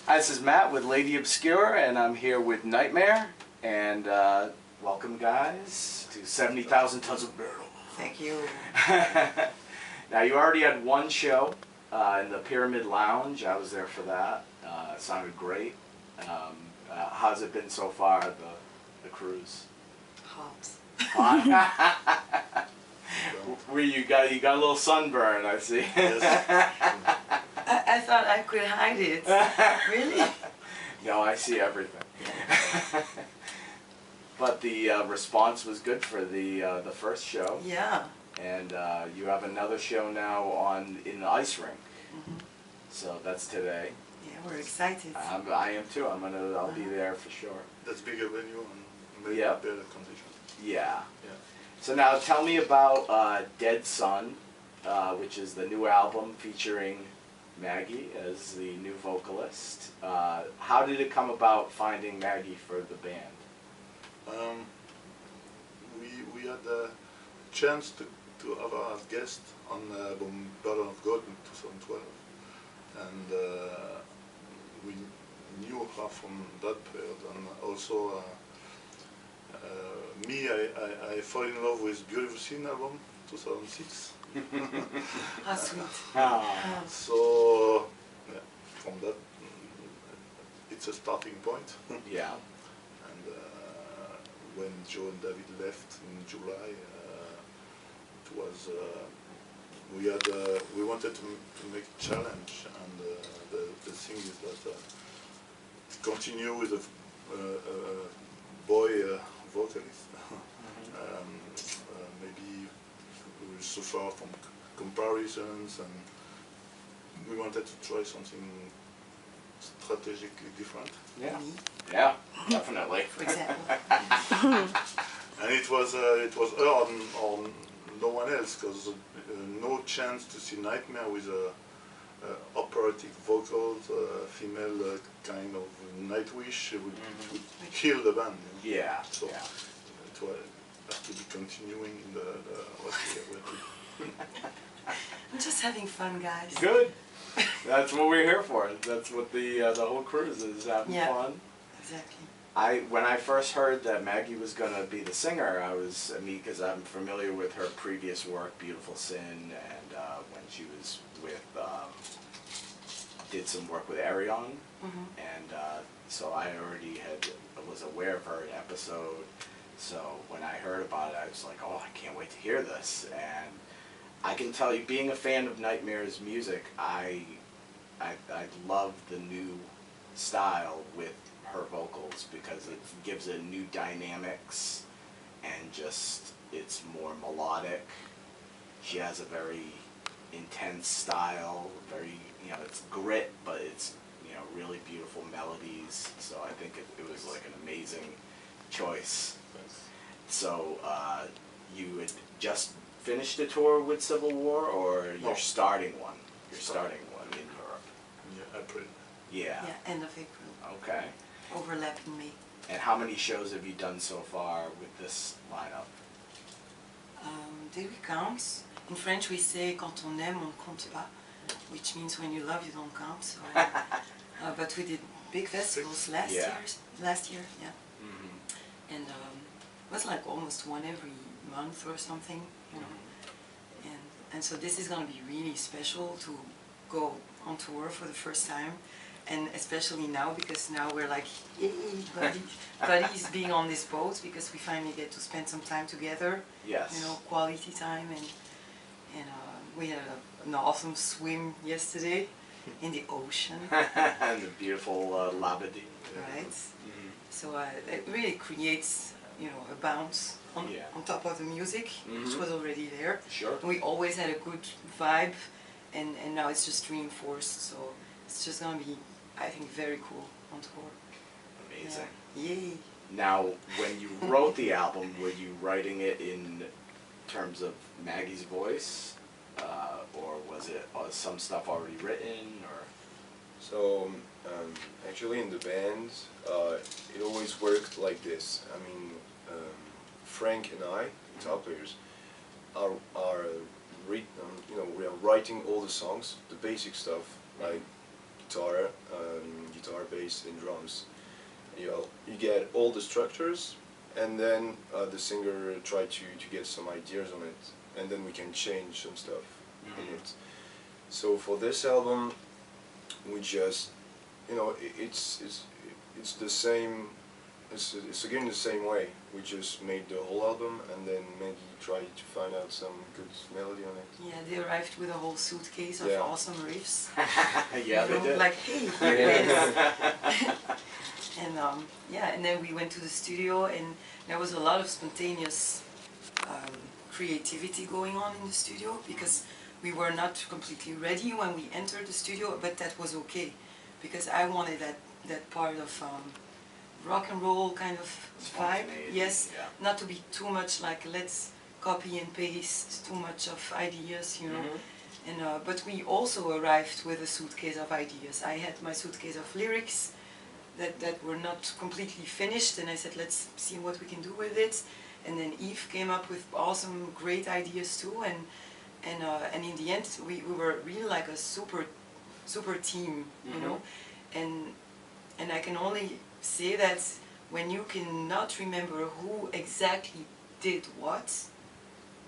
Hi, this is Matt with Lady Obscure, and I'm here with Nightmare. And welcome, guys, to 70,000 Tons of Metal. Thank you. Now, you already had one show in the Pyramid Lounge. I was there for that. It sounded great. How's it been so far, the cruise? Hot. Where you got a little sunburn, I see. Yes. I thought I could hide it. Really? No, I see everything. But the response was good for the first show. Yeah. And you have another show now in the ice rink. Mm-hmm. So that's today. Yeah, we're excited. I am too. I'll be there for sure. That's bigger venue and maybe Yep. better conditions. Yeah. So now tell me about Dead Sun, which is the new album featuring Maggy as the new vocalist. How did it come about finding Maggy for the band? We had a chance to have her as guest on Burden of God in 2012, and we knew her from that period. And also, I fell in love with Beautiful Sin album 2006. How sweet. Ah. So, yeah, from that, it's a starting point. Yeah. And when Joe and David left in July, it was we wanted to make a challenge, and the thing is that to continue with a boy vocalist. Maybe we will suffer from comparisons, and we wanted to try something strategically different. Yeah. Yeah, definitely. For example. And it was her or no one else, because no chance to see Nightmare with operatic vocals, female kind of Nightwish would kill the band. Yeah. So yeah. it was have to be continuing in what we I'm just having fun, guys. Good. That's what we're here for. That's what the whole cruise is, having fun. Exactly. When I first heard that Maggy was going to be the singer, because I'm familiar with her previous work, Beautiful Sin, and when she was with, did some work with Ayreon, and so I already was aware of her in Epysode. So when I heard about it, I was like, oh, I can't wait to hear this. And I can tell you, being a fan of Nightmare's music, I love the new style with her vocals, because it gives it new dynamics, and just it's more melodic. She has a very intense style, very, it's grit, but it's, really beautiful melodies. So I think it was like an amazing choice. So you had just finished a tour with Civil War, or you're starting one? You're starting one in Europe. Yeah, April. Yeah. Yeah, end of April. Okay. Overlapping May. And how many shows have you done so far with this lineup? Did we count? In French we say quand on aime on compte pas, which means when you love you don't count. So, but we did big festivals last year. Yeah. Mm-hmm. And it was like almost one every month or something, And so this is going to be really special to go on tour for the first time, and especially now, because now we're like, yay, buddies being on this boat, because we finally get to spend some time together. Yes. Quality time, and we had an awesome swim yesterday in the ocean. And the beautiful Labadee. Right. So it really creates, you know, a bounce on top of the music, which was already there. Sure. And we always had a good vibe, and now it's just reinforced. So it's just gonna be, I think, very cool on tour. Amazing. Yeah. Yay. Now, when you wrote the album, were you writing it in terms of Maggy's voice, or was it some stuff already written, or? So actually, in the band, it always worked like this. I mean, Frank and I, guitar players, are we are writing all the songs, the basic stuff like guitar, bass, and drums. You get all the structures, and then the singer try to get some ideas on it, and then we can change some stuff in it. So for this album, we just, it's the same. It's again the same way. We just made the whole album, and then Maggy tried to find out some good melody on it. Yeah, they arrived with a whole suitcase of awesome riffs. Yeah, they did. Like, hey, here it is. And and then we went to the studio, and there was a lot of spontaneous creativity going on in the studio, because we were not completely ready when we entered the studio, but that was okay, because I wanted that part of rock and roll kind of vibe. Yes, not to be too much like let's copy and paste too much of ideas, you know. And but we also arrived with a suitcase of ideas. I had my suitcase of lyrics that were not completely finished, and I said, let's see what we can do with it. And then Yves came up with awesome, great ideas too, and in the end we were really like a super team, you know. And I can only say that when you cannot remember who exactly did what,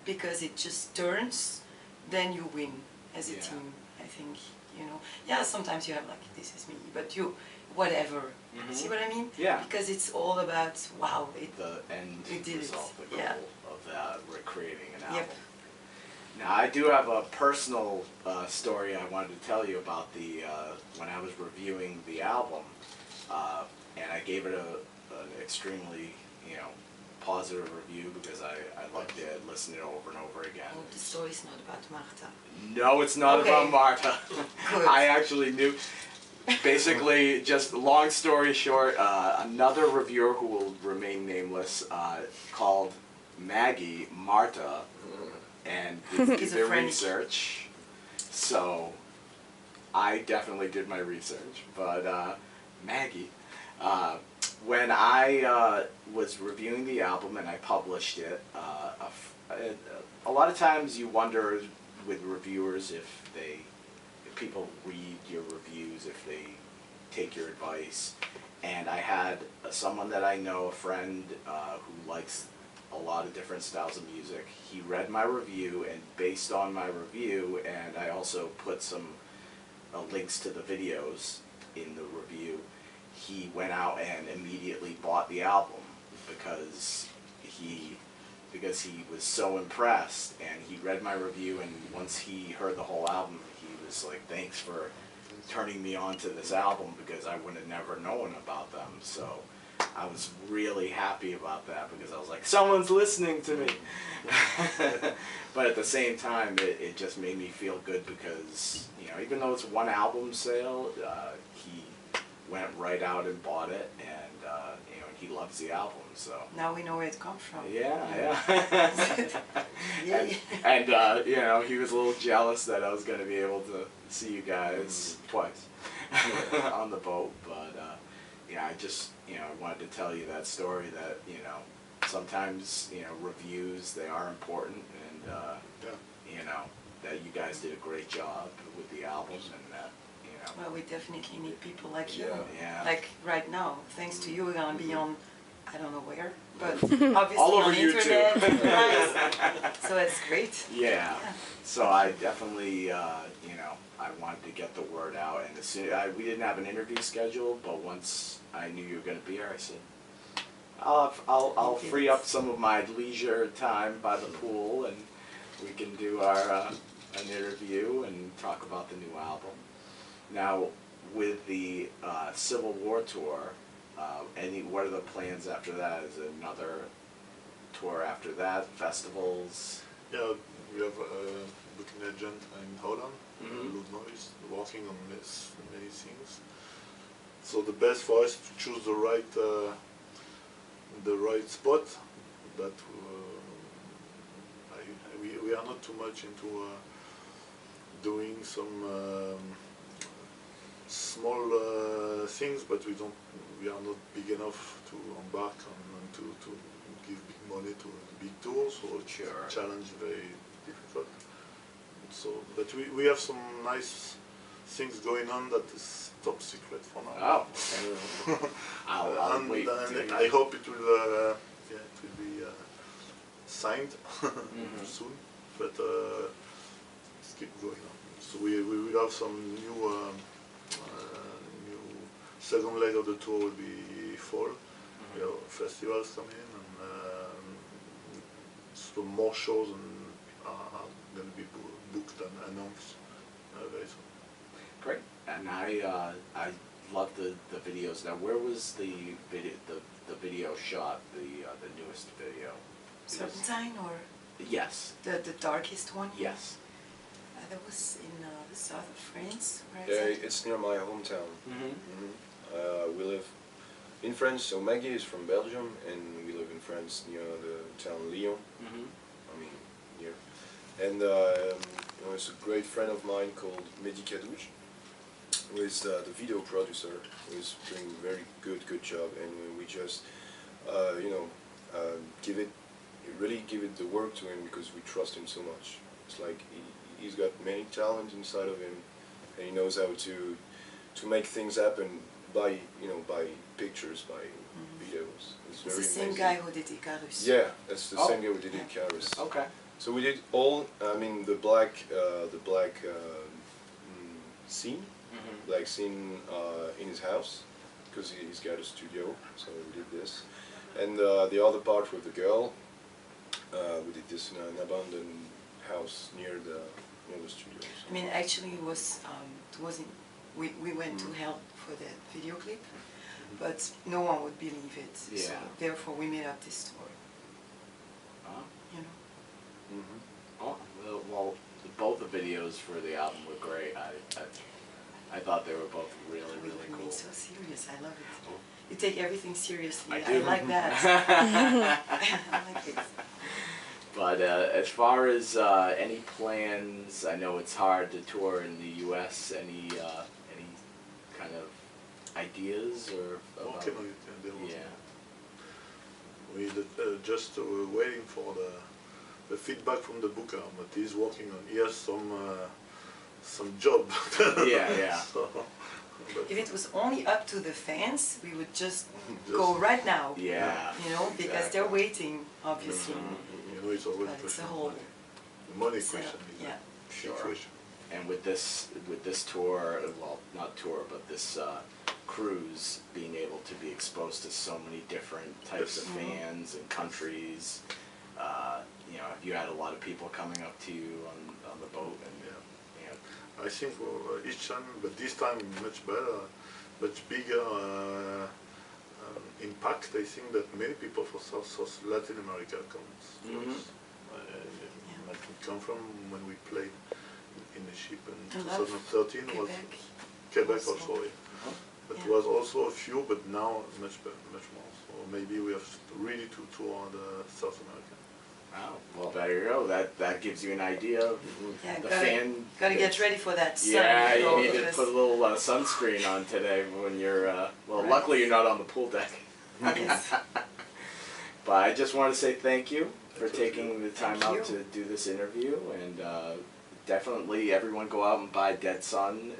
because it just turns, then you win as a team, I think, you know. Yeah, sometimes you have like, this is me, but you, whatever. See what I mean? Yeah. Because it's all about, wow, The end did result, it. the goal Yeah. of that, recreating an album. Yep. Now, I do have a personal story I wanted to tell you about the when I was reviewing the album, and I gave it an extremely, positive review because I loved it, listened to it over and over again. Oh, the story's not about Marta. No, it's not Okay. about Marta. Good. I actually knew. Basically, just long story short, another reviewer who will remain nameless called Maggy Marta and did He's a their French. research. So I definitely did my research, but Maggy, when I was reviewing the album and I published it, a lot of times you wonder with reviewers if people read your reviews, if they take your advice. And I had someone that I know, a friend who likes a lot of different styles of music. He read my review, and based on my review, and I also put some links to the videos in the review, he went out and immediately bought the album because he was so impressed, and he read my review, and once he heard the whole album, he was like, thanks for turning me on to this album, because I would have never known about them. So I was really happy about that, because I was like, someone's listening to me. But at the same time, it just made me feel good, because even though it's one album sale, he went right out and bought it, and he loves the album. So Now we know where it comes from. yeah. Yeah. And he was a little jealous that I was going to be able to see you guys twice on the boat, but I just I wanted to tell you that story, that sometimes reviews, they are important, and that you guys did a great job with the album, and that Well, we definitely need people like you. Yeah. Like right now, thanks to you, we're gonna be on, I don't know where, but obviously All over on YouTube. internet. Nice. So it's great. Yeah. So I definitely, I wanted to get the word out, and as soon we didn't have an interview scheduled, but once I knew you were going to be here, I said, I'll free up some of my leisure time by the pool, and we can do our an interview and talk about the new album. Now, with the Civil War tour, What are the plans after that? Is it another tour after that? Festivals? Yeah, we have a booking agent in Holland, Mhm. Loud Noise, working on many things. So the best for us to choose the right spot. But we are not too much into doing some small things, but we are not big enough to embark on to give big money to big tours, so it's Sure. a challenge very difficult. So, but we have some nice things going on that is top secret for now. Oh, okay. I'll wait. And I hope it will be signed soon. But let's keep going on. So we will have some new second leg of the tour will be fall. We have festivals coming in, and so more shows are going to be booked and announced very soon. Great. And I love the videos. Now, where was the video shot? The newest video. Serpentine or Yes. the darkest one? Yes. That was in the south of France, right? Yeah, it's near my hometown. We live in France, so Maggy is from Belgium, and we live in France near the town Lyon. I mean, near. And it's a great friend of mine called Maggy, who is the video producer, who is doing a very good job, and we just really give it the work to him because we trust him so much. It's like he's got many talents inside of him, and he knows how to make things happen by pictures, by videos. It's It's very the same amazing. guy who did Icarus. Yeah, that's the Oh. same guy who did Icarus. Okay. So we did all. I mean, the black scene, black scene in his house, because he's got a studio. So we did this, and the other part with the girl, we did this in an abandoned house near the studio. I mean, actually, it wasn't. We went to help for that video clip, but no one would believe it. So Yeah. therefore, we made up this story. Oh. You know. Oh, well, both the videos for the album were great. I thought they were both really We cool. remain so serious. I love it. You take everything seriously. I do. like that. I like it. But as far as any plans, I know it's hard to tour in the U.S. Any kind of ideas or about? Working on it, and there was Yeah. we just waiting for the feedback from the booker, but he's working on. He has some job. Yeah. So, but If it was only up to the fans, we would just go Just- right now. Yeah. You know, because they're waiting, obviously. it's always But a it's question a of whole money setup, question. Is yeah. a Sure. situation. And with this tour, well, not tour, but this cruise, being able to be exposed to so many different types of fans and countries, have you had a lot of people coming up to you on the boat? And I think each time, but this time much better, much bigger impact. I think that many people from South Latin America come to us. Like we come from when we played in the ship in A lot of 2013 was Quebec also. also. Yeah. But Yeah. was also a few, but now much more. So maybe we have really to tour the South America. wow, well, there you go. That gives you an idea of Yeah, the gotta, fan. gotta get ready for that sun. Yeah, you know, you need to because- put a little sunscreen on today when you're. Well, Right. luckily you're not on the pool deck. Yes. But I just want to say thank you for Thank taking the time Thank out you. to do this interview, and definitely everyone go out and buy Dead Sun.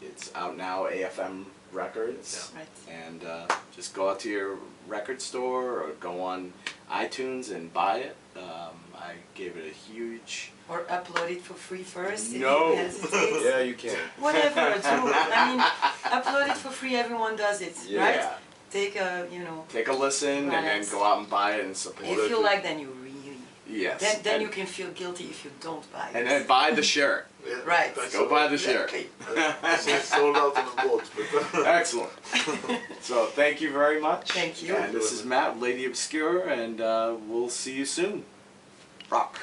It's out now, AFM Records, Right. and just go out to your record store or go on iTunes and buy it. I gave it a huge. Or upload it for free first. if No. you hesitate. Yeah, you can. Whatever, do. I mean, upload it for free. Everyone does it, right? Yeah. Take a, Take a listen and then Right. go out and buy it and support If it. you like, then you really Yes. Then and, you can feel guilty if you don't buy it. and then buy the shirt. Yeah, Right. that's Go all. buy the shirt. Exactly. I think it's sold out on the boat. But Excellent. So thank you very much. Thank you. And this is Matt, Lady Obscure, and we'll see you soon. Rock.